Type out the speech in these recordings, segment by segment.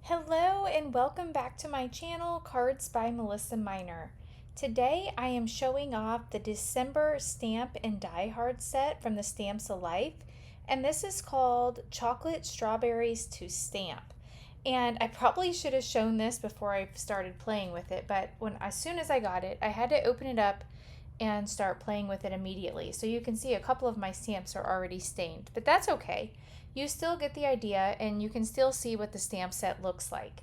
Hello and welcome back to my channel, Cards by Melissa Minor. Today I am showing off the December stamp and die hard set from the Stamps of Life, and this is called Chocolate Strawberries to Stamp. And I probably should have shown this before I started playing with it, but as soon as I got it, I had to open it up and start playing with it immediately. So you can see a couple of my stamps are already stained, but that's okay. You still get the idea and you can still see what the stamp set looks like.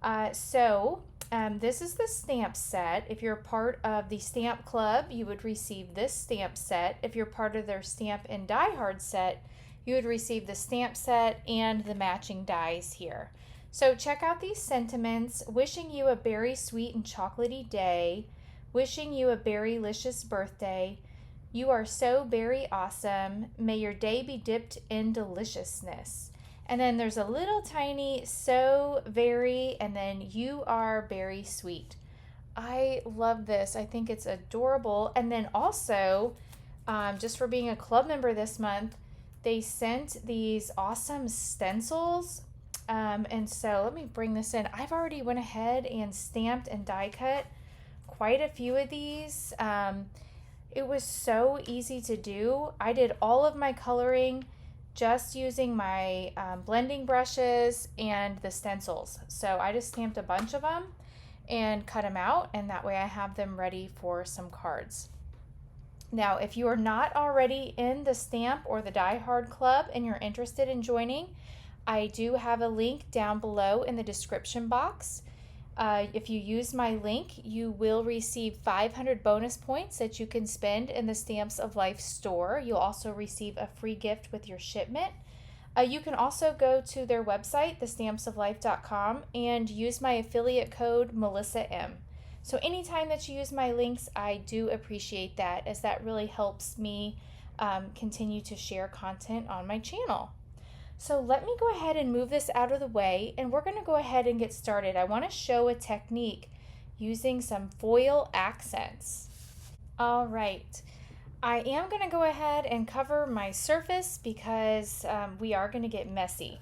This is the stamp set. If you're part of the stamp club, you would receive this stamp set. If you're part of their stamp and die hard set, you would receive the stamp set and the matching dies here. So check out these sentiments. Wishing you a berry sweet and chocolatey day. Wishing you a berry-licious birthday. You are so very awesome. May your day be dipped in deliciousness. And then there's a little tiny so very, and then you are very sweet. I love this. I think it's adorable. And then also, just for being a club member this month, they sent these awesome stencils. And so let me bring this in. I've already went ahead and stamped and die cut quite a few of these. It was so easy to do. I did all of my coloring just using my blending brushes and the stencils. So I just stamped a bunch of them and cut them out, and that way I have them ready for some cards. Now, if you are not already in the stamp or the die hard club and you're interested in joining, I do have a link down below in the description box. If you use my link, you will receive 500 bonus points that you can spend in the Stamps of Life store. You'll also receive a free gift with your shipment. You can also go to their website, thestampsoflife.com, and use my affiliate code MelissaM. So anytime that you use my links, I do appreciate that, as that really helps me continue to share content on my channel. So let me go ahead and move this out of the way, and we're going to go ahead and get started. I want to show a technique using some foil accents. All right, I am going to go ahead and cover my surface because we are going to get messy.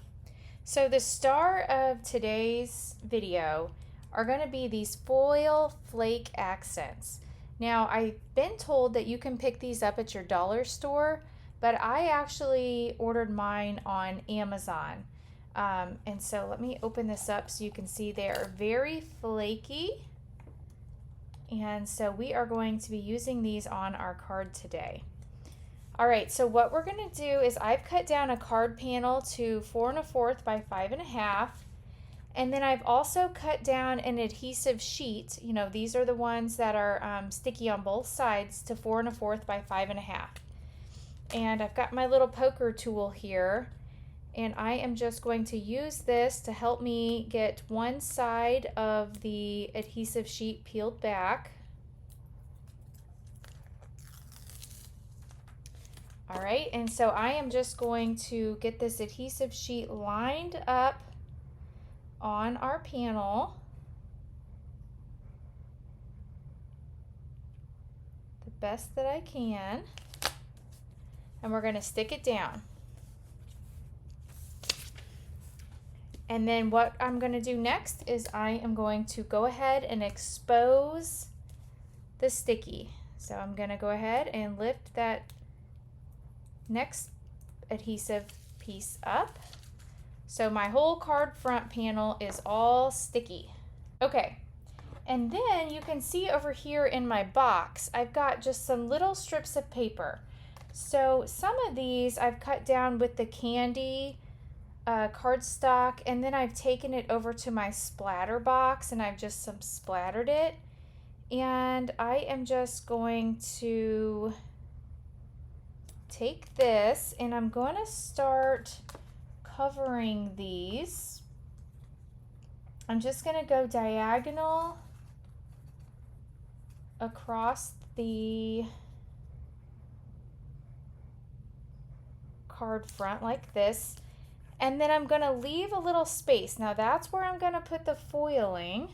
So the star of today's video are going to be these foil flake accents. Now, I've been told that you can pick these up at your dollar store, but I actually ordered mine on Amazon. And so let me open this up so you can see they are very flaky. And so we are going to be using these on our card today. All right, so what we're gonna do is I've cut down a card panel to 4 1/4 by 5 1/2. And then I've also cut down an adhesive sheet. You know, these are the ones that are sticky on both sides, to 4 1/4 by 5 1/2. And I've got my little poker tool here, and I am just going to use this to help me get one side of the adhesive sheet peeled back. All right, and so I am just going to get this adhesive sheet lined up on our panel. The best that I can. And we're going to stick it down. And then what I'm going to do next is I am going to go ahead and expose the sticky. So I'm going to go ahead and lift that next adhesive piece up. So my whole card front panel is all sticky. Okay, and then you can see over here in my box, I've got just some little strips of paper. So some of these I've cut down with the candy cardstock, and then I've taken it over to my splatter box and I've just splattered it. And I am just going to take this and I'm going to start covering these. I'm just going to go diagonal across the card front like this, and then I'm going to leave a little space. Now that's where I'm going to put the foiling.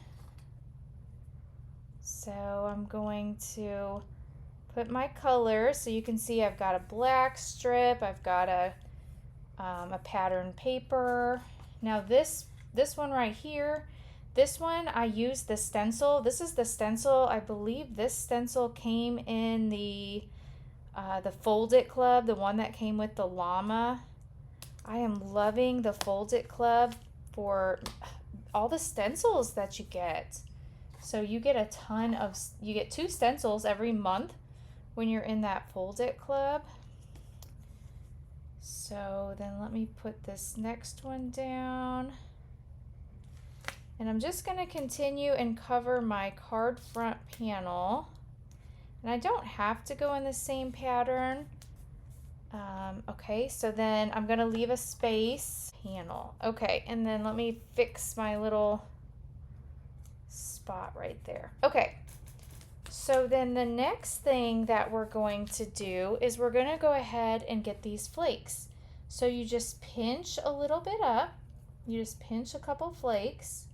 So I'm going to put my color, so you can see I've got a black strip, I've got a pattern paper. Now this this one right here, this one I used the stencil. This is the stencil. I believe this stencil came in the Fold It Club, the one that came with the llama. I am loving the Fold It Club for all the stencils that you get. So you get a ton of, you get 2 stencils every month when you're in that Fold It Club. So then let me put this next one down. And I'm just going to continue and cover my card front panel. And I don't have to go in the same pattern. Okay, so then I'm going to leave a space panel. Okay, and then let me fix my little spot right there. Okay, so then the next thing that we're going to do is we're going to go ahead and get these flakes. So you just pinch a little bit up. You just pinch a couple flakes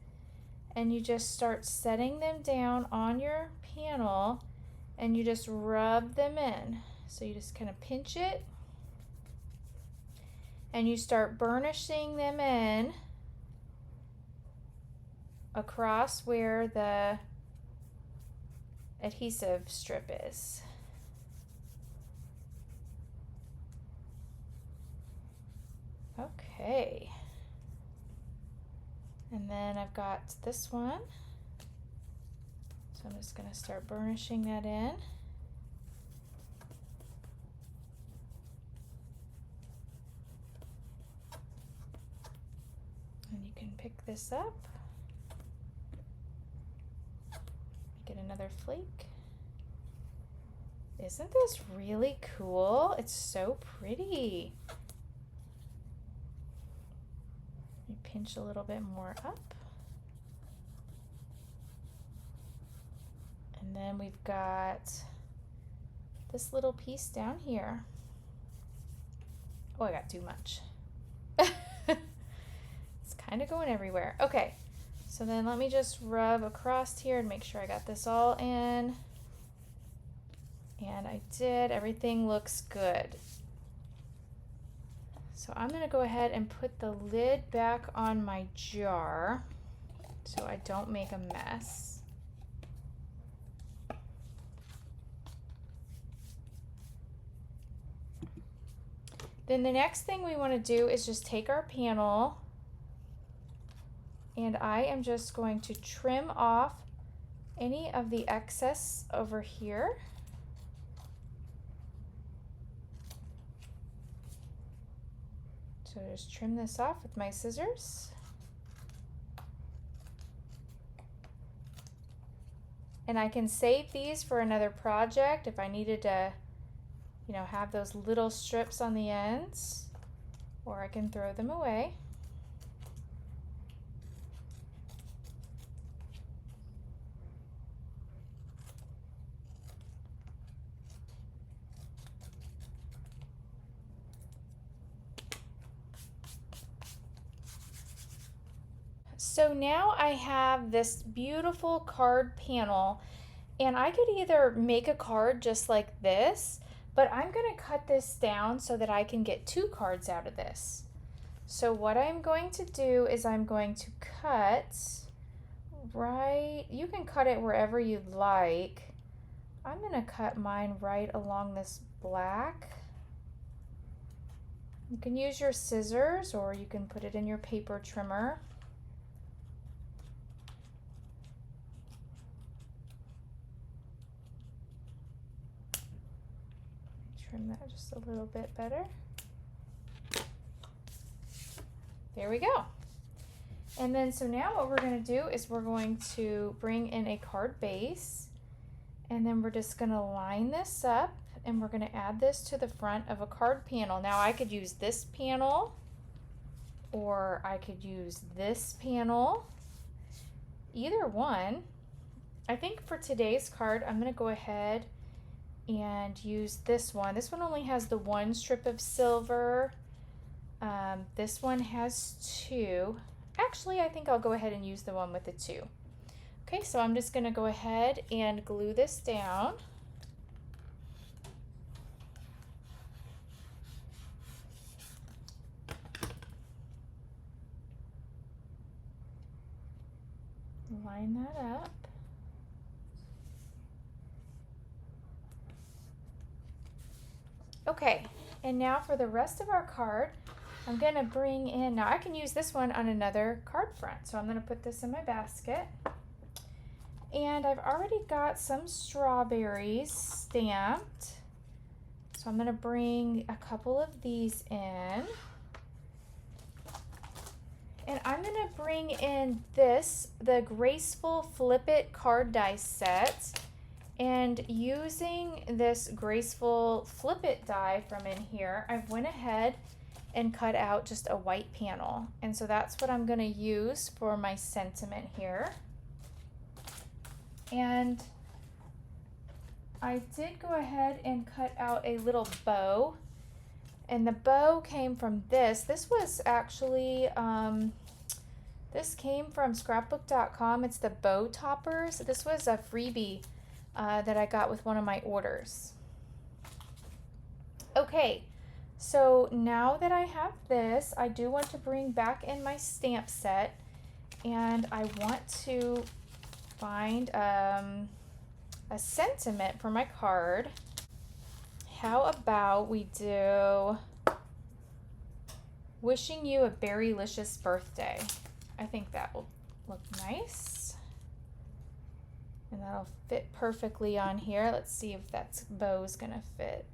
and you just start setting them down on your panel and you just rub them in. So you just kind of pinch it and you start burnishing them in across where the adhesive strip is. Okay. And then I've got this one. So I'm just going to start burnishing that in. And you can pick this up. Get another flake. Isn't this really cool? It's so pretty. You pinch a little bit more up. And then we've got this little piece down here. Oh, I got too much. It's kind of going everywhere. Okay, so then let me just rub across here and make sure I got this all in. And I did. Everything looks good. So I'm going to go ahead and put the lid back on my jar so I don't make a mess. Then the next thing we want to do is just take our panel and I am just going to trim off any of the excess over here. So just trim this off with my scissors. And I can save these for another project if I needed to, you know, have those little strips on the ends, or I can throw them away. So now I have this beautiful card panel, and I could either make a card just like this, but I'm going to cut this down so that I can get 2 cards out of this. So what I'm going to do is I'm going to cut right, you can cut it wherever you'd like. I'm going to cut mine right along this black. You can use your scissors or you can put it in your paper trimmer. Trim that just a little bit better. There we go. And then so now what we're going to do is we're going to bring in a card base, and then we're just going to line this up and we're going to add this to the front of a card panel. Now I could use this panel or I could use this panel, either one. I think for today's card I'm going to go ahead and use this one. This one only has the 1 strip of silver. This one has 2. Actually, I think I'll go ahead and use the one with the 2. Okay, so I'm just going to go ahead and glue this down. line that up. Okay, and now for the rest of our card, I'm going to bring in, now I can use this one on another card front. So I'm going to put this in my basket. And I've already got some strawberries stamped. So I'm going to bring a couple of these in. And I'm going to bring in this, the Graceful Flip It card die set. And using this Graceful Flip It die from in here, I went ahead and cut out just a white panel. And so that's what I'm going to use for my sentiment here. And I did go ahead and cut out a little bow. And the bow came from this. This was actually, this came from scrapbook.com. It's the bow toppers. This was a freebie that I got with one of my orders. Okay, so now that I have this, I do want to bring back in my stamp set, and I want to find a sentiment for my card. How about we do wishing you a berrylicious birthday? I think that will look nice. And that'll fit perfectly on here. Let's see if that bow's gonna fit.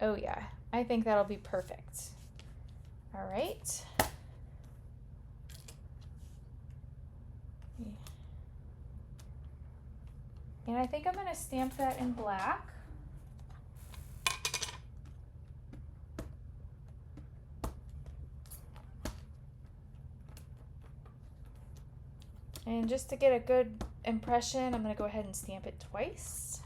Oh yeah, I think that'll be perfect. All right. And I think I'm gonna stamp that in black. And just to get a good impression, I'm going to go ahead and stamp it twice.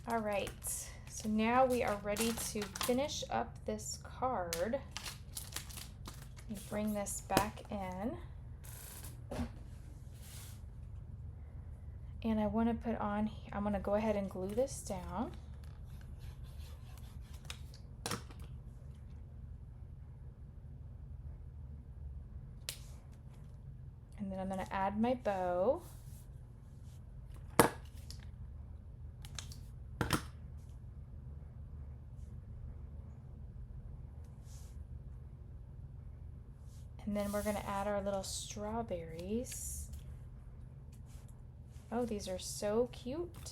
All right, so now we are ready to finish up this card. Bring this back in, and I want to put on, I'm going to go ahead and glue this down. And then I'm going to add my bow. And then we're going to add our little strawberries. Oh, these are so cute.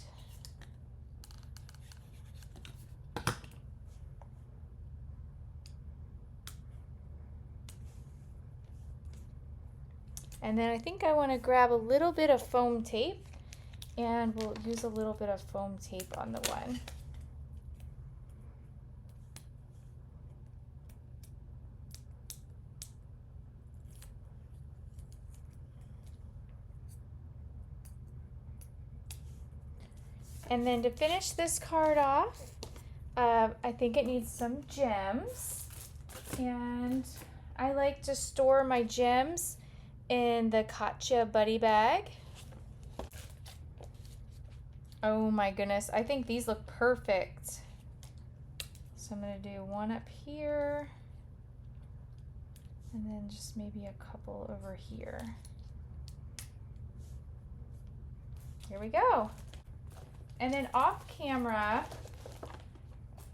And then I think I want to grab a little bit of foam tape, and we'll use a little bit of foam tape on the one. And then to finish this card off, I think it needs some gems. And I like to store my gems in the Katya Buddy Bag. Oh my goodness, I think these look perfect. So I'm going to do one up here, and then just maybe a couple over here. Here we go. And then off camera,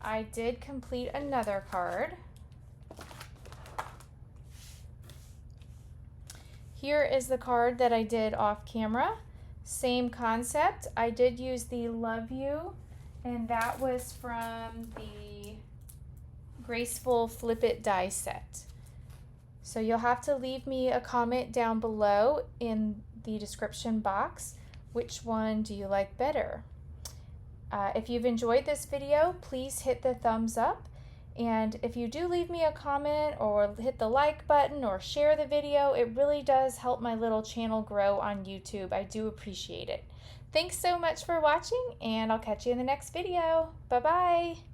I did complete another card. Here is the card that I did off camera. Same concept. I did use the Love You, and that was from the Graceful Flip It die set. So you'll have to leave me a comment down below in the description box. Which one do you like better? If you've enjoyed this video, please hit the thumbs up. And if you do leave me a comment or hit the like button or share the video, it really does help my little channel grow on YouTube. I do appreciate it. Thanks so much for watching, and I'll catch you in the next video. Bye-bye.